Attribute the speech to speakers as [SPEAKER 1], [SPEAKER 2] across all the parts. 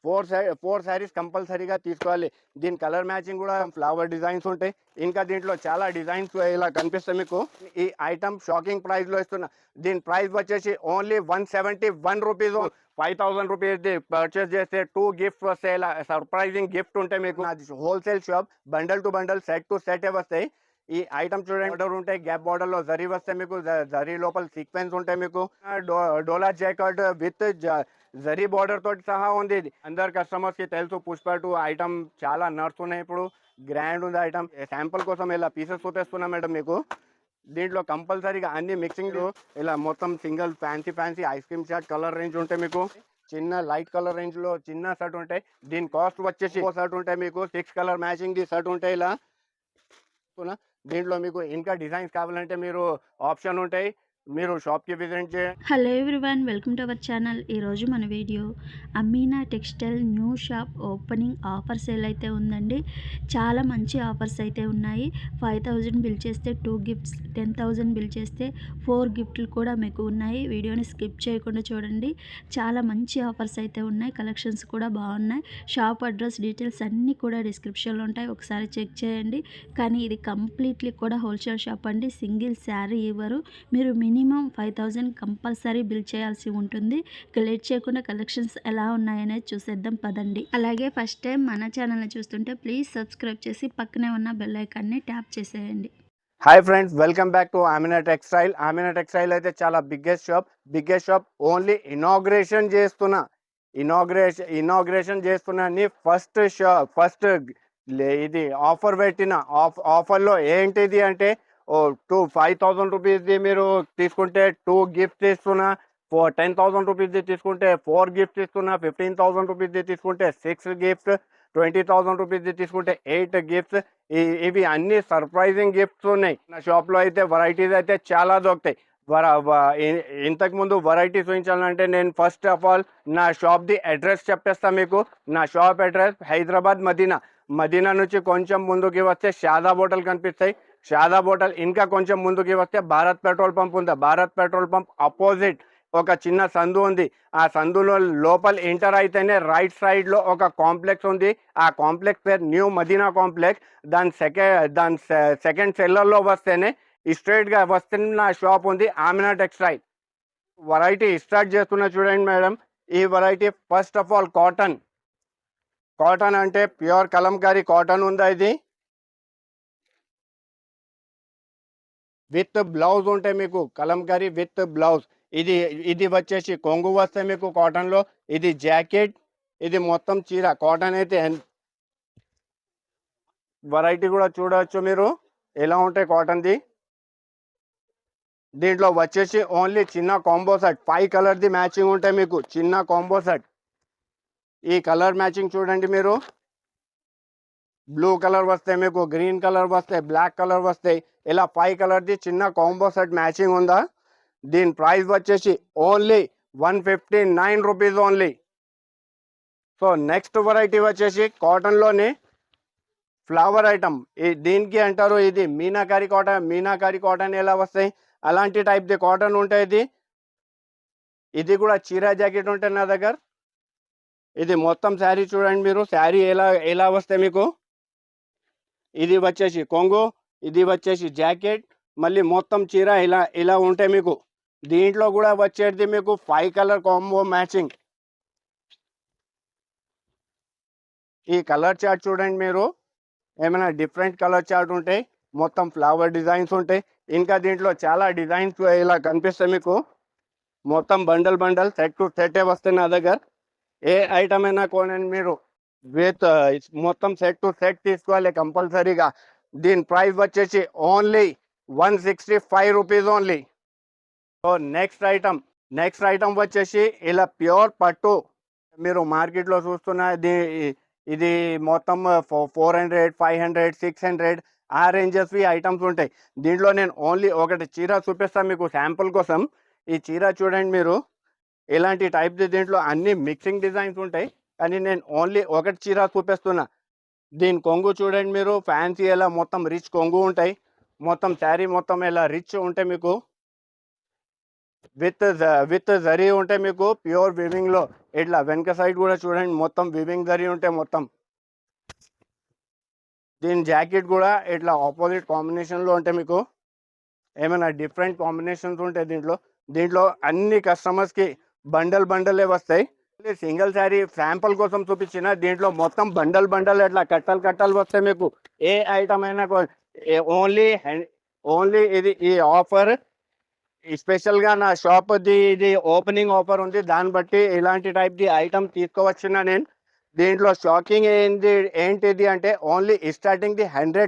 [SPEAKER 1] Four saris కంపల్సరీగా తీసుకోవాలి. దీని కలర్ మ్యాచింగ్ కూడా ఫ్లవర్ డిజైన్స్ ఉంటాయి. ఇంకా దీంట్లో చాలా డిజైన్స్ ఇలా కనిపిస్తాయి మీకు. ఈ ఐటమ్ షాకింగ్ ప్రైస్ లో ఇస్తున్నా. దీని ప్రైస్ వచ్చేసి ఓన్లీ 171 రూపీస్. 5000 రూపీస్ పర్చేస్ చేస్తే 2 గిఫ్ట్స్ వస్తాయి. ఇలా సర్ప్రైజింగ్ గిఫ్ట్ ఉంటాయి మీకు. Wholesale shop, bundle to bundle, set to set వస్తాయి. ఈ ఐటమ్ చూడండి, బార్డర్ ఉంటాయి, గ్యాప్ బార్డర్ లో జరీ వస్తాయి మీకు. జరీ లోపల సీక్వెన్స్ ఉంటాయి మీకు. డోలా జాకెట్ విత్ జరీ బార్డర్ తోటి సహా ఉంది. ఇది అందరు కస్టమర్స్ కి తెలుసు. పుష్ప 2 ఐటమ్ చాలా నడుస్తున్నాయి ఇప్పుడు. గ్రాండ్ ఉంది ఐటమ్. శాంపుల్ కోసం ఇలా పీసెస్ చూపిస్తున్నా మేడం మీకు. దీంట్లో కంపల్సరీగా అన్ని మిక్సింగ్ ఇలా మొత్తం single fancy ice cream shirt colour range ఉంటాయి మీకు. చిన్న లైట్ కలర్ రేంజ్ లో చిన్న షర్ట్ ఉంటాయి. దీని కాస్ట్ వచ్చేసి షర్ట్ ఉంటాయి మీకు. 6 కలర్ మ్యాచింగ్ ది షర్ట్ ఉంటాయి. ఇలా దీంట్లో మీకు ఇంకా డిజైన్స్ కావాలంటే మీరు ఆప్షన్ ఉంటాయి, మీరు షాప్కి విజిట్ చేయండి.
[SPEAKER 2] Hello everyone, welcome to our channel. ఈరోజు మన video Amina textile new shop opening offer sale అయితే ఉందండి. చాలా మంచి ఆఫర్స్ అయితే ఉన్నాయి. 5000 బిల్ చేస్తే 2 గిఫ్ట్స్, 10,000 బిల్ చేస్తే 4 గిఫ్ట్లు కూడా మీకు ఉన్నాయి. వీడియోని స్కిప్ చేయకుండా చూడండి. చాలా మంచి ఆఫర్స్ అయితే ఉన్నాయి. కలెక్షన్స్ కూడా బాగున్నాయి. షాప్ అడ్రస్ డీటెయిల్స్ అన్నీ కూడా డిస్క్రిప్షన్లో ఉంటాయి, ఒకసారి చెక్ చేయండి. కానీ ఇది కంప్లీట్లీ కూడా హోల్సేల్ షాప్ అండి. సింగిల్ శారీ ఇవ్వరు. మీరు మినిమం 5000 కంపల్సరీ బిల్ చేయాల్సి ఉంటుంది. లేట్ చేయకుండా కలెక్షన్స్ ఎలా ఉన్నాయనేది చూసేద్దాం పదండి. అలాగే ఫస్ట్ టైం మన ఛానల్ని చూస్తుంటే ప్లీజ్ సబ్స్క్రైబ్ చేసి పక్కనే ఉన్న బెల్ ఐకాన్ని ట్యాప్ చేసేయండి.
[SPEAKER 1] Hi friends, welcome back to Amina textile. Amina textile అయితే చాలా బిగ్గెస్ట్ షాప్. ఓన్లీ ఇనాగ్రేషన్ చేస్తున్నా ఫస్ట్ ఇది ఆఫర్ పెట్టిన ఆఫర్లో ఏంటిది అంటే 5000 రూపీస్ది మీరు తీసుకుంటే 2 గిఫ్ట్స్ ఇస్తున్నా. 10,000 రూపీస్ది తీసుకుంటే 4 గిఫ్ట్స్ ఇస్తున్నా. 15,000 రూపీస్ది తీసుకుంటే 6 గిఫ్ట్స్. 20,000 రూపీస్ది తీసుకుంటే 8 గిఫ్ట్స్. ఇవి అన్ని సర్ప్రైజింగ్ గిఫ్ట్స్ ఉన్నాయి. నా షాప్లో అయితే వెరైటీస్ అయితే చాలా దొరుకుతాయి. ఇంతకుముందు వెరైటీస్ చూపించాలంటే నేను ఫస్ట్ ఆఫ్ ఆల్ నా షాప్ది అడ్రస్ చెప్పేస్తాను మీకు. నా షాప్ అడ్రస్ హైదరాబాద్ మదీనా నుంచి కొంచెం ముందుకి వస్తే షాదాబ్ హోటల్ కనిపిస్తాయి. షాదాబ్ హోటల్ ఇంకా కొంచెం ముందుకి వస్తే భారత్ పెట్రోల్ పంప్ ఉంది. భారత్ పెట్రోల్ పంప్ అపోజిట్ ఒక చిన్న సందు ఉంది. ఆ సందులో లోపల ఎంటర్ అయితేనే రైట్ సైడ్ లో ఒక కాంప్లెక్స్ ఉంది. ఆ కాంప్లెక్స్ పేరు న్యూ మదీనా కాంప్లెక్స్. దాని సెకండ్ సెల్లర్ లో వస్తేనే స్ట్రైట్ గా వస్తే నా షాప్ ఉంది అమీనా టెక్స్టైల్. వెరైటీ స్టార్ట్ చేస్తున్నా చూడండి మేడం. ఈ variety first of all cotton అంటే ప్యూర్ కలంకారీ కాటన్ ఉందా. ఇది విత్ బ్లౌజ్ ఉంటాయి మీకు. Kalamkari with blouse. ఇది వచ్చేసి కొంగు వస్తాయి మీకు కాటన్ లో. ఇది జాకెట్, ఇది మొత్తం చీర. కాటన్ అయితే వెరైటీ కూడా చూడవచ్చు మీరు ఎలా ఉంటాయి కాటన్ది. దీంట్లో వచ్చేసి ఓన్లీ చిన్న కాంబో సెట్ 5 కలర్ది మ్యాచింగ్ ఉంటాయి మీకు. చిన్న కాంబో సెట్. ఈ కలర్ మ్యాచింగ్ చూడండి మీరు. బ్లూ కలర్ వస్తాయి మీకు, గ్రీన్ కలర్ వస్తాయి, బ్లాక్ కలర్ వస్తాయి. ఇలా 5 కలర్ది చిన్న కాంబో సెట్ మ్యాచింగ్ ఉందా. దీని ప్రైస్ వచ్చేసి only 159 rupees only. So next variety వచ్చేసి కాటన్లోనే ఫ్లవర్ ఐటమ్. దీనికి అంటారు ఇది మీనాకారి కాటన్ ఎలా వస్తాయి అలాంటి టైప్ది కాటన్ ఉంటాయి. ఇది కూడా చీరా జాకెట్ ఉంటాయి నా దగ్గర. ఇది మొత్తం శారీ చూడండి మీరు. శారీ ఎలా వస్తాయి మీకు. ఇది వచ్చేసి కొంగు, ఇది వచ్చేసి జాకెట్, మళ్ళీ మొత్తం చీర ఇలా ఉంటాయి మీకు. దీంట్లో కూడా వచ్చేది మీకు 5 కలర్ కాంబో మ్యాచింగ్. ఈ కలర్ చార్ట్ చూడండి మీరు. ఏమైనా డిఫరెంట్ కలర్ చార్ట్ ఉంటాయి, మొత్తం ఫ్లవర్ డిజైన్స్ ఉంటాయి. ఇంకా దీంట్లో చాలా డిజైన్స్ ఇలా కనిపిస్తాయి మీకు. మొత్తం బండల్ సెట్ టు సెట్ వస్తాయి నా దగ్గర. ఏ ఐటమ్ అయినా కొనండి మీరు. మొత్తం సెట్ టు సెట్ తీసుకోవాలి కంపల్సరీగా. దీని ప్రైస్ వచ్చేసి only 165 rupees only. So next item వచ్చేసి ఇలా ప్యూర్ పట్టు. మీరు మార్కెట్లో చూస్తున్న ఇది మొత్తం 400, 500, 600 ఆ రేంజెస్వి ఐటమ్స్ ఉంటాయి. దీంట్లో నేను ఓన్లీ ఒకటి చీర చూపిస్తాను మీకు శాంపుల్ కోసం. ఈ చీర చూడండి మీరు. ఇలాంటి టైప్ది దీంట్లో అన్ని మిక్సింగ్ డిజైన్స్ ఉంటాయి, కానీ నేను ఓన్లీ ఒకటి చీర చూపిస్తున్నా. దీని కొంగు చూడండి మీరు. ఫ్యాన్సీ ఎలా మొత్తం రిచ్ కొంగు ఉంటాయి. మొత్తం శారీ మొత్తం ఇలా రిచ్ ఉంటాయి మీకు. విత్ జరీ ఉంటాయి మీకు. ప్యూర్ వివింగ్ లో ఇట్లా వెనక సైడ్ కూడా చూడండి, మొత్తం వివింగ్ జరీ ఉంటే మొత్తం. దీని జాకెట్ కూడా ఇట్లా ఆపోజిట్ కాంబినేషన్లో ఉంటే మీకు ఏమైనా డిఫరెంట్ కాంబినేషన్స్ ఉంటాయి దీంట్లో అన్ని కస్టమర్స్కి బండలే వస్తాయి. సింగిల్ శారీ శాంపుల్ కోసం చూపించిన, దీంట్లో మొత్తం బండల్ ఇట్లా కట్టలు వస్తాయి మీకు. ఏ ఐటమ్ అయినా ఓన్లీ ఇది ఈ ఆఫర్ స్పెషల్గా నా షాప్ ఇది ఓపెనింగ్ ఆఫర్ ఉంది, దాన్ని బట్టి ఇలాంటి టైప్ ది ఐటమ్ తీసుకోవచ్చిన నేను. దీంట్లో షాకింగ్ ఏంటిది అంటే ఓన్లీ స్టార్టింగ్ ది 100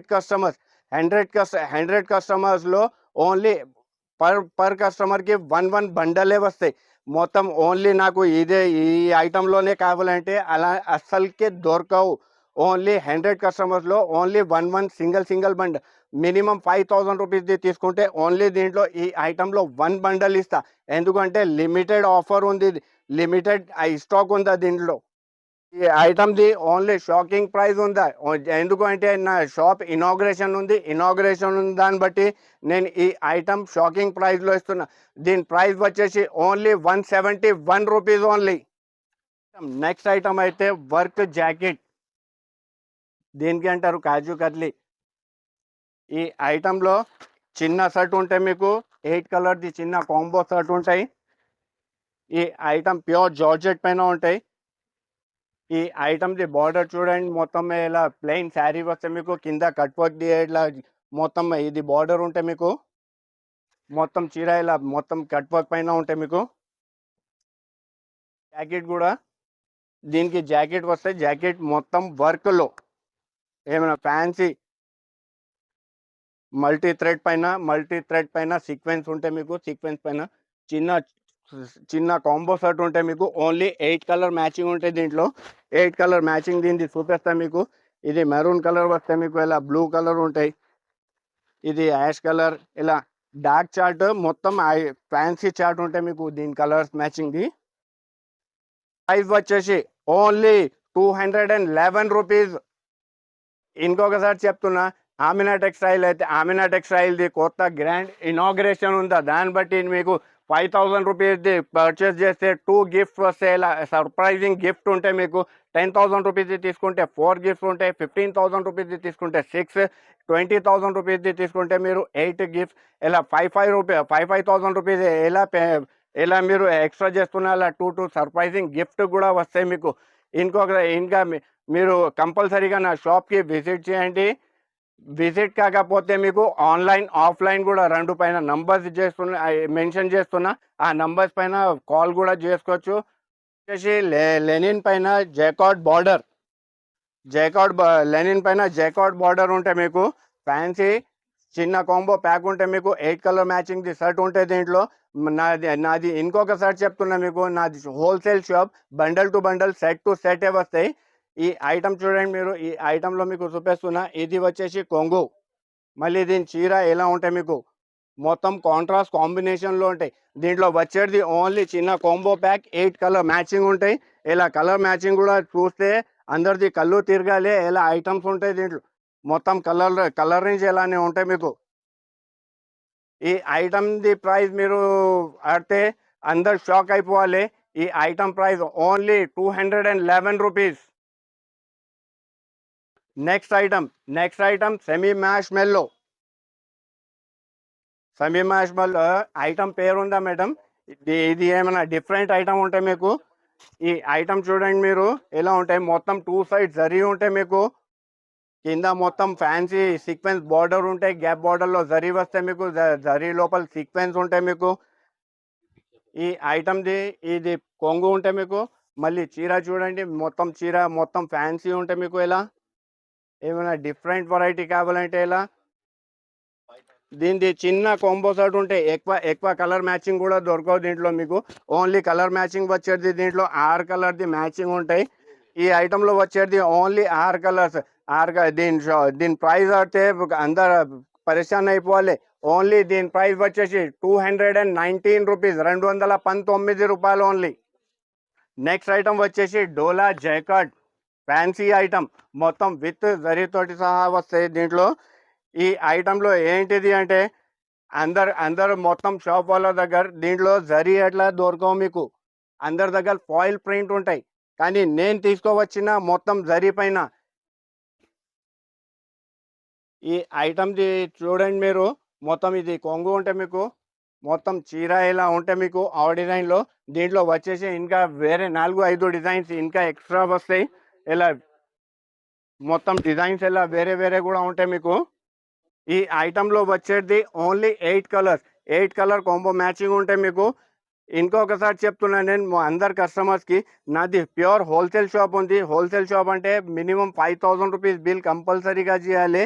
[SPEAKER 1] కస్టమర్స్లో ఓన్లీ పర్ కస్టమర్కి 1 బండలే వస్తాయి మొత్తం. ఓన్లీ నాకు ఈ ఐటెంలోనే కావాలంటే అలా అస్సలకే దొరకవు. ఓన్లీ 100 కస్టమర్స్లో ఓన్లీ 1 సింగిల్ బండల్. మినిమం 5000 రూపీస్ది తీసుకుంటే ఓన్లీ దీంట్లో ఈ ఐటెంలో 1 బండల్ ఇస్తా. ఎందుకంటే లిమిటెడ్ ఆఫర్ ఉంది, లిమిటెడ్ స్టాక్ ఉందా దీంట్లో. ఈ ఐటమ్ది ఓన్లీ షాకింగ్ ప్రైస్ ఉందా, ఎందుకంటే నా షాప్ ఇనాగ్రేషన్ ఉంది, దాన్ని బట్టి నేను ఈ ఐటమ్ షాకింగ్ ప్రైస్లో ఇస్తున్నా. దీని ప్రైస్ వచ్చేసి only 171 rupees only. Next item అయితే వర్క్ జాకెట్, దీనికి అంటారు కాజు కట్లీ. ఈ ఐటెంలో చిన్న షర్ట్ ఉంటాయి మీకు, 8 కలర్ది చిన్న కాంబో షర్ట్ ఉంటాయి. ఈ ఐటమ్ ప్యూర్ జార్జెట్ పైన ఉంటాయి. ఈ ఐటమ్ది బార్డర్ చూడండి, మొత్తం ఇలా ప్లెయిన్ శారీ వస్తే మీకు కింద కట్ వర్క్ ఇట్లా మొత్తం ఇది బార్డర్ ఉంటే మీకు మొత్తం చీర ఇలా మొత్తం కట్ వర్క్ పైన ఉంటాయి మీకు. జాకెట్ కూడా దీనికి జాకెట్ వస్తే జాకెట్ మొత్తం వర్క్లో ఏమైనా ఫ్యాన్సీ మల్టీ థ్రెడ్ పైన సీక్వెన్స్ ఉంటే మీకు, సీక్వెన్స్ పైన చిన్న కాంబో షర్ట్ ఉంటే మీకు ఓన్లీ 8 కలర్ మ్యాచింగ్ ఉంటాయి దీంట్లో. 8 కలర్ మ్యాచింగ్ దీనికి చూపిస్తాను మీకు. ఇది మెరూన్ కలర్ వస్తే మీకు ఇలా బ్లూ కలర్ ఉంటాయి, ఇది యాష్ కలర్, ఇలా డార్క్ చార్ట్ మొత్తం ఫ్యాన్సీ చార్ట్ ఉంటాయి మీకు దీని కలర్స్ మ్యాచింగ్ది. ప్రైస్ వచ్చేసి ఓన్లీ 211 రూపీస్. ఇంకొకసారి చెప్తున్నా, ఆమినా టెక్స్టైల్ది కొత్త గ్రాండ్ ఇనాగ్రేషన్ ఉందా, దాన్ని బట్టి మీకు 5000 రూపీస్ది పర్చేస్ చేస్తే 2 గిఫ్ట్స్ వస్తాయి. ఇలా సర్ప్రైజింగ్ గిఫ్ట్ ఉంటే మీకు 10,000 రూపీస్ది తీసుకుంటే 4 గిఫ్ట్స్ ఉంటాయి, 15,000 రూపీస్ది తీసుకుంటే 6, 20,000 రూపీస్ది తీసుకుంటే మీరు 8 గిఫ్ట్స్. ఇలా 5,000 రూపీస్ ఇలా మీరు ఎక్స్ట్రా చేస్తున్న అలా 2 సర్ప్రైజింగ్ గిఫ్ట్ కూడా వస్తాయి మీకు. ఇంకా మీరు కంపల్సరీగా నా షాప్కి విజిట్ చేయండి. విజిట్ కాకపోతే మీకు ఆన్లైన్ ఆఫ్లైన్ కూడా 2 పైన నంబర్స్ మెన్షన్ చేస్తున్నా, ఆ నంబర్స్ పైన కాల్ కూడా చేసుకోవచ్చు. వచ్చేసి లెనిన్ పైన జైకార్డ్ బార్డర్ ఉంటే మీకు ఫ్యాన్సీ చిన్న కాంబో ప్యాక్ ఉంటే మీకు 8 కలర్ మ్యాచింగ్ది షర్ట్ ఉంటుంది దీంట్లో. నాది ఇంకొకసారి చెప్తున్నా మీకు, నాది wholesale shop, bundle to bundle set to సెటే వస్తాయి. ఈ ఐటమ్ చూడండి మీరు, ఈ ఐటంలో మీకు చూపిస్తున్నా, ఇది వచ్చేసి కొంగు. మళ్ళీ దీని చీర ఎలా ఉంటాయి మీకు మొత్తం కాంట్రాస్ట్ కాంబినేషన్లో ఉంటాయి. దీంట్లో వచ్చేది ఓన్లీ చిన్న కాంబో ప్యాక్, 8 కలర్ మ్యాచింగ్ ఉంటాయి. ఇలా కలర్ మ్యాచింగ్ కూడా చూస్తే అందరిది కళ్ళు తిరగాలి, ఇలా ఐటమ్స్ ఉంటాయి దీంట్లో. మొత్తం కలర్ రేంజ్ ఎలానే ఉంటాయి మీకు. ఈ ఐటమ్ది ప్రైస్ మీరు అడితే అందరు షాక్ అయిపోవాలి. ఈ item price only 211 rupees. Next item semi mash మెల్లో ఐటమ్ పేరు ఉందా మేడం? ఇది ఏమైనా డిఫరెంట్ ఐటమ్ ఉంటాయి మీకు. ఈ ఐటమ్ చూడండి మీరు ఎలా ఉంటాయి, మొత్తం 2 సైడ్ జరీ ఉంటాయి మీకు. కింద మొత్తం ఫ్యాన్సీ సీక్వెన్స్ బార్డర్ ఉంటాయి, గ్యాప్ బార్డర్లో జరీ వస్తాయి మీకు, జరీ లోపల సీక్వెన్స్ ఉంటాయి మీకు. ఈ ఐటమ్ది ఇది కొంగు ఉంటాయి మీకు. మళ్ళీ చీర చూడండి, మొత్తం ఫ్యాన్సీ ఉంటాయి మీకు. ఇలా ఏమైనా డిఫరెంట్ వెరైటీ కావాలంటే ఇలా దీనిది చిన్న కాంబో షర్ట్ ఉంటాయి, ఎక్కువ కలర్ మ్యాచింగ్ కూడా దొరకవు దీంట్లో మీకు. ఓన్లీ కలర్ మ్యాచింగ్ వచ్చేది దీంట్లో 6 కలర్ది మ్యాచింగ్ ఉంటాయి. ఈ ఐటెంలో వచ్చేది ఓన్లీ 6 కలర్స్. దీని ప్రైస్ అయితే అందరు పరేషాన్ అయిపోవాలి. ఓన్లీ దీని ప్రైస్ వచ్చేసి 219 రూపీస్, 219 రూపాయలు ఓన్లీ. నెక్స్ట్ ఐటమ్ వచ్చేసి డోలా జైకార్డ్ ఫ్యాన్సీ ఐటమ్, మొత్తం విత్ జరీతోటి సహా వస్తాయి దీంట్లో. ఈ ఐటెంలో ఏంటిది అంటే అందరు మొత్తం షాప్ వాళ్ళ దగ్గర దీంట్లో జరీ ఎట్లా దొరకవు మీకు. అందరి దగ్గర ఫాయిల్ ప్రింట్ ఉంటాయి. కానీ నేను తీసుకువచ్చిన మొత్తం జరీ పైన ఈ ఐటమ్‌ది చూడండి మీరు. మొత్తం ఇది కొంగు ఉంటే మీకు మొత్తం చీర ఇలా ఉంటే మీకు ఆ డిజైన్‌లో దీంట్లో వచ్చేసి ఇంకా వేరే 4, 5 డిజైన్స్ ఇంకా ఎక్స్‌ట్రా వస్తాయి. ఇలా మొత్తం డిజైన్స్ ఇలా వేరే వేరే కూడా ఉంటాయి మీకు. ఈ ఐటెంలో వచ్చేది only 8 colours. 8 colour combo matching ఉంటాయి మీకు. ఇంకొకసారి చెప్తున్నా నేను మా అందరు కస్టమర్స్‌కి, నాది ప్యూర్ హోల్‌సేల్ షాప్ ఉంది. హోల్‌సేల్ షాప్ అంటే మినిమమ్ 5,000 రూపీస్ బిల్ కంపల్సరీగా చేయాలి.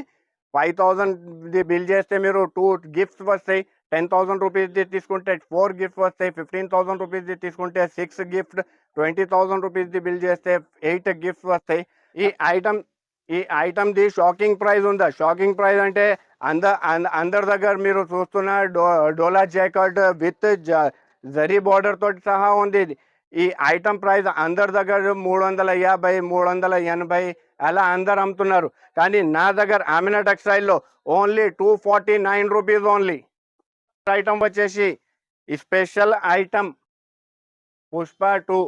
[SPEAKER 1] 5,000ది బిల్ చేస్తే మీరు 2 గిఫ్ట్స్ వస్తాయి. 10,000 రూపీస్‌ది తీసుకుంటే 4 గిఫ్ట్స్ వస్తాయి. 15,000 రూపీస్‌ది తీసుకుంటే 6 గిఫ్ట్. 20,000 రూపీస్‌ది బిల్ చేస్తే 8 గిఫ్ట్స్ వస్తాయి. ఈ ఐటెం ఈ ఐటెంది షాకింగ్ ప్రైస్ ఉందా? షాకింగ్ ప్రైస్ అంటే అందరి దగ్గర మీరు చూస్తున్న డోలా జాకెట్ విత్ జరీ బార్డర్ తోటి సహా ఉంది ఇది. ఈ ఐటెం ప్రైస్ అందరి దగ్గర 350, 380 అలా అందరు అమ్ముతున్నారు. కానీ నా దగ్గర ఆమినా టెక్స్టైల్లో ఓన్లీ 249 రూపీస్ ఓన్లీ. ఐటమ్ వచ్చేసి స్పెషల్ ఐటమ్ పుష్ప 2.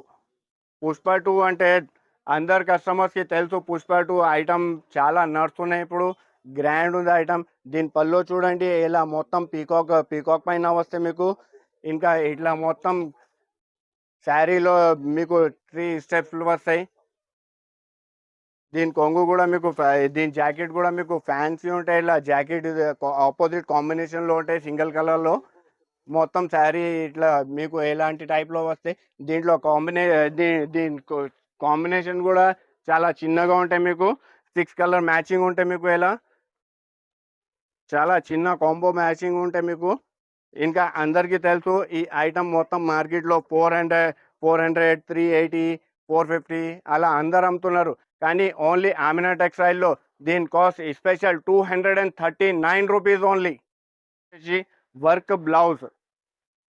[SPEAKER 1] పుష్ప 2 అంటే అందరు కస్టమర్స్‌కి తెలుసు. పుష్ప 2 ఐటమ్ చాలా నడుస్తున్నాయి ఇప్పుడు. గ్రాండ్ ఉంది ఐటమ్. దీని పల్లో చూడండి ఇలా మొత్తం పీకాక్ పైన వస్తే మీకు ఇంకా ఇట్లా మొత్తం శారీలో మీకు 3 స్టెప్స్‌లు వస్తాయి. దీని కొంగు కూడా మీకు దీని జాకెట్ కూడా మీకు ఫ్యాన్సీ ఉంటాయి. ఇలా జాకెట్ ఆపోజిట్ కాంబినేషన్‌లో ఉంటాయి సింగిల్ కలర్‌లో. మొత్తం శారీ ఇట్లా మీకు ఎలాంటి టైప్‌లో వస్తాయి. దీంట్లో దీని కాంబినేషన్ కూడా చాలా చిన్నగా ఉంటాయి మీకు. 6 కలర్ మ్యాచింగ్ ఉంటాయి మీకు ఇలా. చాలా చిన్న కాంబో మ్యాచింగ్ ఉంటాయి మీకు. ఇంకా అందరికీ తెలుసు ఈ ఐటమ్ మొత్తం మార్కెట్‌లో 400, 380, 450 అలా అందరు అమ్ముతున్నారు. కానీ ఓన్లీ ఆమినా టెక్స్టైల్‌లో దీని cost special 239 rupees only. Work blouse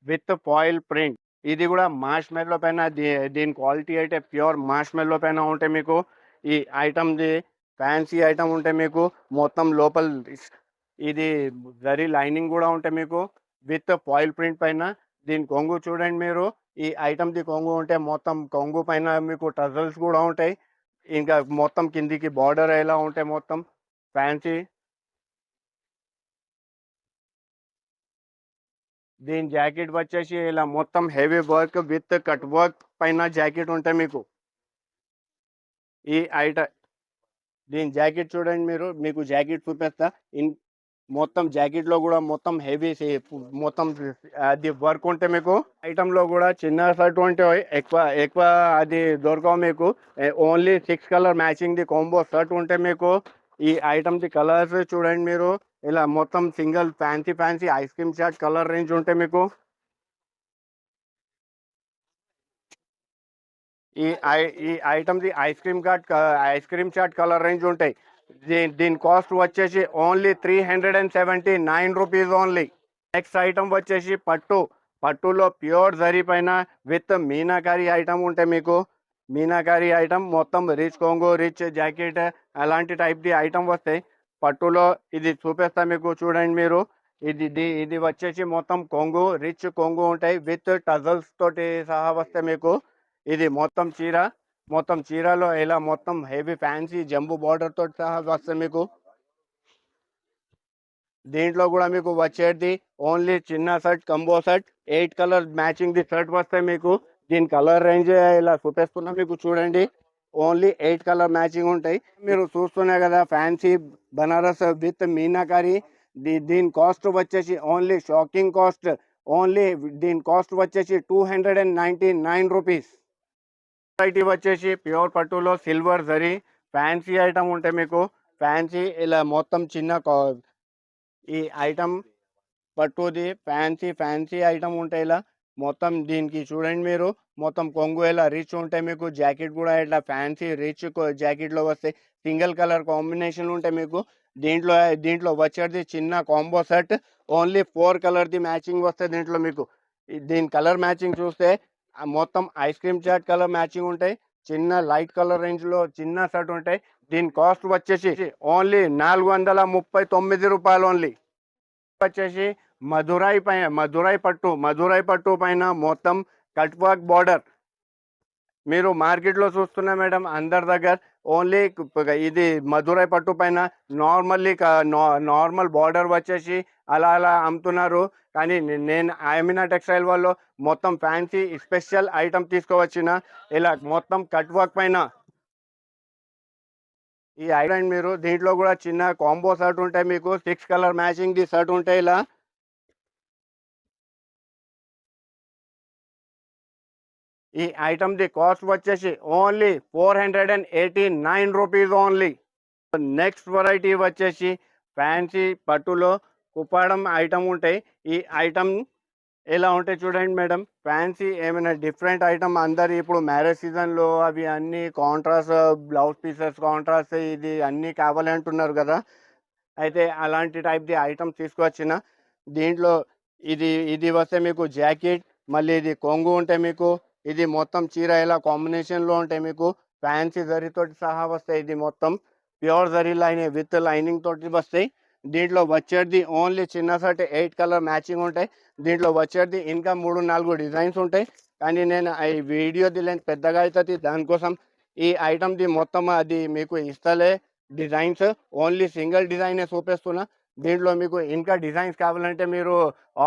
[SPEAKER 1] with foil print. ఇది కూడా మార్ష్మెల్లో పైన దీని క్వాలిటీ అయితే ప్యూర్ మార్ష్మెల్లో పైన ఉంటాయి మీకు. ఈ ఐటమ్‌ది ఫ్యాన్సీ ఐటమ్ ఉంటే మీకు మొత్తం లోపల ఇది జరీ లైనింగ్ కూడా ఉంటాయి మీకు విత్ ఫాయిల్ ప్రింట్ పైన. దీని కొంగు చూడండి మీరు. ఈ ఐటమ్‌ది కొంగు ఉంటే మొత్తం కొంగు పైన మీకు టజల్స్ కూడా ఉంటాయి. ఇంకా మొత్తం కిందికి బార్డర్ ఎలా ఉంటాయి మొత్తం ఫ్యాన్సీ. దీని జాకెట్ వచ్చేసి ఇలా మొత్తం heavy work with cut work పైన జాకెట్ ఉంటాయి మీకు. ఈ దీని జాకెట్ చూడండి మీరు. మీకు జాకెట్ చూపిస్తా. మొత్తం జాకెట్లో కూడా మొత్తం హెవీ మొత్తం అది వర్క్ ఉంటే మీకు. ఐటెంలో కూడా చిన్న షర్ట్ ఉంటే ఎక్కువ అది దొరకవు మీకు. ఓన్లీ 6 కలర్ మ్యాచింగ్ది కాంబో షర్ట్ ఉంటే మీకు. ఈ ఐటమ్ది కలర్స్ చూడండి మీరు. ఇలా మొత్తం single fancy ice cream chat colour range ఉంటే మీకు. ఈ ఐటమ్ది ice cream chat colour range ఉంటాయి. దీని కాస్ట్ వచ్చేసి only 379 rupees only. Next item వచ్చేసి పట్టులో ప్యూర్ జరీ పైన విత్ మీనాకారి ఐటమ్ ఉంటే మీకు. మీనాకారి ఐటమ్ మొత్తం రిచ్ కొంగు రిచ్ జాకెట్ అలాంటి టైప్ది ఐటమ్ వస్తాయి పట్టులో. ఇది చూపిస్తా మీకు చూడండి మీరు. ఇది వచ్చేసి మొత్తం కొంగు రిచ్ కొంగు ఉంటాయి విత్ టజల్స్ తోటి సహా వస్తాయి మీకు. ఇది మొత్తం చీరలో ఇలా మొత్తం హెవీ ఫ్యాన్సీ జంబూ బార్డర్ తోటి సహా వస్తాయి మీకు. దీంట్లో కూడా మీకు వచ్చేది ఓన్లీ చిన్న shirt combo shirt 8 colour matching the shirt వస్తాయి మీకు. దీని కలర్ రేంజ్ ఇలా చూపిస్తున్నా మీకు చూడండి. ఓన్లీ 8 కలర్ మ్యాచింగ్ ఉంటాయి. మీరు చూస్తున్నారు కదా ఫ్యాన్సీ బనారస్ విత్ మీనాకారి. దీని కాస్ట్ వచ్చేసి ఓన్లీ షాకింగ్ కాస్ట్. ఓన్లీ దీని కాస్ట్ వచ్చేసి 299 రూపీస్. వెరైటీ వచ్చేసి ప్యూర్ పట్టులో సిల్వర్ జరీ ఫ్యాన్సీ ఐటమ్ ఉంటాయి మీకు. ఫ్యాన్సీ ఇలా మొత్తం చిన్న ఈ ఐటమ్ పట్టుది ఫ్యాన్సీ ఐటమ్ ఉంటాయి ఇలా మొత్తం. దీనికి చూడండి మీరు మొత్తం కొంగు ఇలా రిచ్ ఉంటాయి మీకు. జాకెట్ కూడా ఇట్లా ఫ్యాన్సీ రిచ్ జాకెట్లో వస్తాయి. సింగిల్ కలర్ కాంబినేషన్ ఉంటాయి మీకు. దీంట్లో వచ్చేది చిన్న కాంబో సెట్ ఓన్లీ 4 కలర్ది మ్యాచింగ్ వస్తాయి దీంట్లో మీకు. దీని కలర్ మ్యాచింగ్ చూస్తే మొత్తం ice cream chat colour matching ఉంటాయి. చిన్న లైట్ కలర్ రేంజ్లో చిన్న షర్ట్ ఉంటాయి. దీని కాస్ట్ వచ్చేసి ఓన్లీ 439 రూపాయలు ఓన్లీ. వచ్చేసి మధురై పట్టు పైన మొత్తం కట్ వర్క్ బార్డర్ మీరు మార్కెట్లో చూస్తున్నా మేడం అందరి దగ్గర ఓన్లీ ఇది మధురై పట్టు పైన నార్మల్లీ నార్మల్ బార్డర్ వచ్చేసి అలా అలా అమ్ముతున్నారు. కానీ నేను ఐఎమ్ఈనా టెక్స్టైల్ వాళ్ళు మొత్తం ఫ్యాన్సీ స్పెషల్ ఐటమ్ తీసుకువచ్చిన ఇలా మొత్తం కట్ వర్క్ పైన ఈ ఐరన్ మీరు దీంట్లో కూడా చిన్న కాంబో షర్ట్ ఉంటాయి, మీకు 6 కలర్ మ్యాచింగ్ ది షర్ట్ ఉంటాయి. ఇలా ఈ ఐటమ్ ది కాస్ట్ వచ్చేసి only 489 rupees only. Next variety వచ్చేసి ఫ్యాన్సీ పట్టులో కుప్పాడం ఐటమ్ ఉంటాయి. ఈ ఐటమ్ ఎలా ఉంటాయి చూడండి మేడం, ఫ్యాన్సీ ఏమైనా డిఫరెంట్ ఐటమ్ అందరు ఇప్పుడు మ్యారేజ్ సీజన్లో అవి అన్నీ కాంట్రాస్ట్ బ్లౌజ్ పీసెస్ కాంట్రాస్ట్ ఇది అన్నీ కావాలి అంటున్నారు కదా. అయితే అలాంటి టైప్ది ఐటమ్స్ తీసుకొచ్చిన దీంట్లో ఇది ఇది వస్తే మీకు జాకెట్, మళ్ళీ ఇది కొంగు ఉంటాయి మీకు, ఇది మొత్తం చీర ఇలా కాంబినేషన్లో ఉంటాయి మీకు, ఫ్యాన్సీ జరీతోటి సహా వస్తాయి. ఇది మొత్తం pure zari line with lining తోటి వస్తాయి. దీంట్లో వచ్చేది ఓన్లీ చిన్న షర్ట్ 8 కలర్ మ్యాచింగ్ ఉంటాయి. దీంట్లో వచ్చేది ఇంకా 3-4 డిజైన్స్ ఉంటాయి. కానీ నేను ఈ వీడియోది లెంత్ పెద్దగా అవుతుంది, దానికోసం ఈ ఐటమ్ది మొత్తం అది మీకు ఇస్తలే డిజైన్స్, ఓన్లీ సింగిల్ డిజైనే చూపిస్తున్నా. దీంట్లో మీకు ఇంకా డిజైన్స్ కావాలంటే మీరు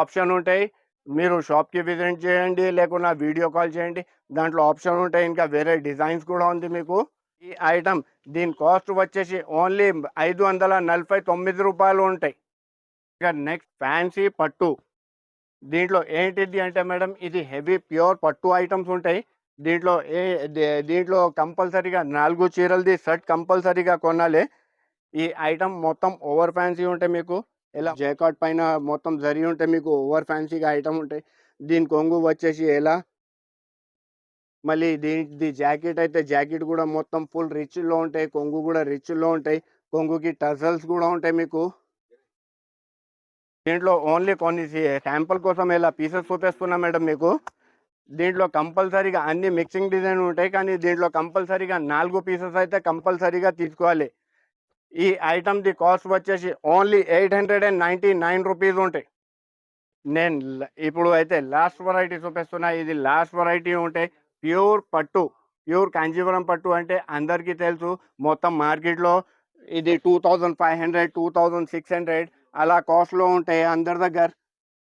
[SPEAKER 1] ఆప్షన్ ఉంటాయి, మీరు షాప్కి విజిట్ చేయండి లేకుండా వీడియో కాల్ చేయండి, దాంట్లో ఆప్షన్ ఉంటాయి. ఇంకా వేరే డిజైన్స్ కూడా ఉంది మీకు. ఈ ఐటమ్ దీని కాస్ట్ వచ్చేసి ఓన్లీ 549 రూపాయలు ఉంటాయి. ఇక నెక్స్ట్ ఫ్యాన్సీ పట్టు, దీంట్లో ఏంటిది అంటే మేడం ఇది హెవీ ప్యూర్ పట్టు ఐటమ్స్ ఉంటాయి. దీంట్లో దీంట్లో కంపల్సరీగా 4 చీరలది సెట్ కంపల్సరీగా కొనాలి. ఈ ఐటమ్ మొత్తం ఓవర్ ఫ్యాన్సీ ఉంటాయి మీకు, ఇలా జైకాట్ పైన మొత్తం జరీ ఉంటాయి మీకు, ఓవర్ ఫ్యాన్సీగా ఐటమ్ ఉంటాయి. దీని కొంగు వచ్చేసి ఎలా, మళ్ళీ దీని జాకెట్ అయితే జాకెట్ కూడా మొత్తం ఫుల్ రిచ్లో ఉంటాయి, కొంగు కూడా రిచ్లో ఉంటాయి, కొంగుకి టజల్స్ కూడా ఉంటాయి మీకు. దీంట్లో ఓన్లీ కొన్ని శాంపుల్ కోసం ఇలా పీసెస్ చూపిస్తున్నా మేడం మీకు. దీంట్లో కంపల్సరీగా అన్ని మిక్సింగ్ డిజైన్ ఉంటాయి, కానీ దీంట్లో కంపల్సరీగా 4 పీసెస్ అయితే కంపల్సరీగా తీసుకోవాలి. ఈ ఐటమ్ది కాస్ట్ వచ్చేసి ఓన్లీ 899 రూపీస్ ఉంటాయి. నేను ఇప్పుడు అయితే లాస్ట్ వెరైటీ చూపిస్తున్నా, ఇది లాస్ట్ వెరైటీ ఉంటాయి. ప్యూర్ పట్టు, ప్యూర్ కాంజీవరం పట్టు అంటే అందరికీ తెలుసు, మొత్తం మార్కెట్లో ఇది 2500 2600 అలా కాస్ట్లో ఉంటాయి అందరి దగ్గర.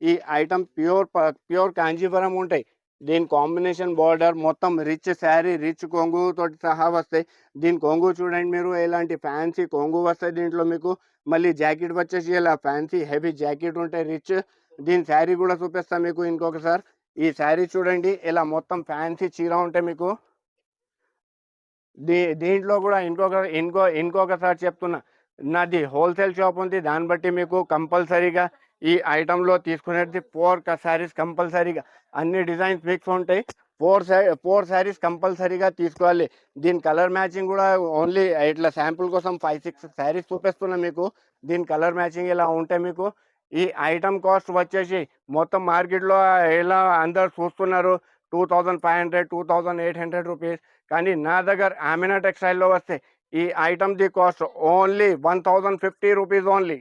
[SPEAKER 1] ఈ ఐటమ్ ప్యూర్ కాంజీవరం ఉంటాయి. దీని కాంబినేషన్ బార్డర్ మొత్తం రిచ్ శారీ, రిచ్ కొంగు తోటి సహా వస్తాయి. దీని కొంగు చూడండి మీరు, ఎలాంటి ఫ్యాన్సీ కొంగు వస్తాయి దీంట్లో మీకు. మళ్ళీ జాకెట్ వచ్చేసి ఇలా ఫ్యాన్సీ హెవీ జాకెట్ ఉంటాయి రిచ్. దీని శారీ కూడా చూపిస్తాను మీకు ఇంకొకసారి. ఈ శారీ చూడండి, ఇలా మొత్తం ఫ్యాన్సీ చీర ఉంటాయి మీకు. దీంట్లో కూడా ఇంకొకసారి చెప్తున్నా, నాది హోల్సేల్ షాప్ ఉంది, దాన్ని బట్టి మీకు కంపల్సరీగా ఈ ఐటెంలో తీసుకునేది 4 శారీస్ కంపల్సరీగా అన్ని డిజైన్స్ మిక్స్ ఉంటాయి. 4 శారీస్ కంపల్సరీగా తీసుకోవాలి. దీని కలర్ మ్యాచింగ్ కూడా ఓన్లీ ఇట్లా శాంపుల్ కోసం 5-6 శారీస్ చూపిస్తున్నా మీకు. దీని కలర్ మ్యాచింగ్ ఇలా ఉంటాయి మీకు. ఈ ఐటమ్ కాస్ట్ వచ్చేసి మొత్తం మార్కెట్లో ఎలా అందరు చూస్తున్నారు 2500 2800 రూపీస్, కానీ నా దగ్గర ఆమెనా టెక్స్టైల్లో వస్తే ఈ item the cost only 1050 rupees only.